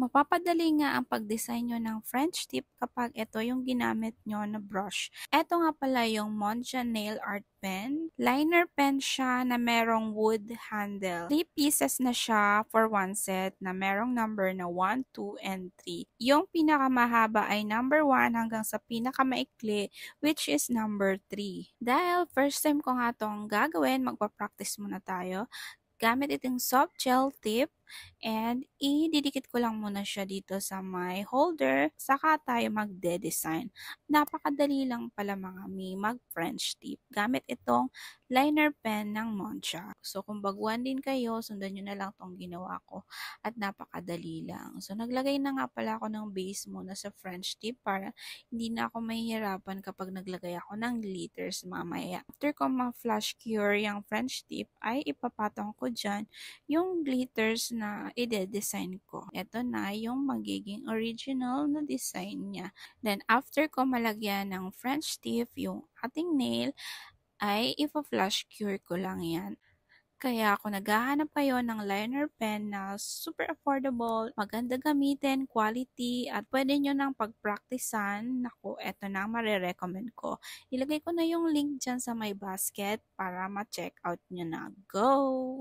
Mapapadali nga ang pag-design nyo ng French tip kapag ito yung ginamit nyo na brush. Ito nga pala yung Monja Nail Art Pen. Liner pen siya na merong wood handle. 3 pieces na siya for one set na merong number na 1, 2, and 3. Yung pinakamahaba ay number 1 hanggang sa pinakamaikli which is number 3. Dahil first time ko nga itong gagawin, magpa-practice muna tayo. Gamit itong soft gel tip and ididikit ko lang muna siya dito sa my holder saka tayo magde-design. Napakadali lang pala mga mi mag-French tip gamit itong liner pen ng Moncha. So kung baguhan din kayo, sundan nyo na lang tong ginawa ko at napakadali lang. So naglagay na nga pala ako ng base muna sa French tip para hindi na ako mahihirapan kapag naglagay ako ng glitters mamaya. After ko ma-flash cure yung French tip ay ipapatong ko dyan yung glitters na ide-design ko. Ito na yung magiging original na design niya. Then, after ko malagyan ng French tip yung ating nail, ay ipa-flash cure ko lang yan. Kaya ako naghahanap kayo ng liner pen na super affordable, maganda gamitin, quality, at pwede nyo nang pagpraktisan. Naku, eto na ang marirecommend ko. Ilagay ko na yung link dyan sa my basket para ma-check out nyo na. Go!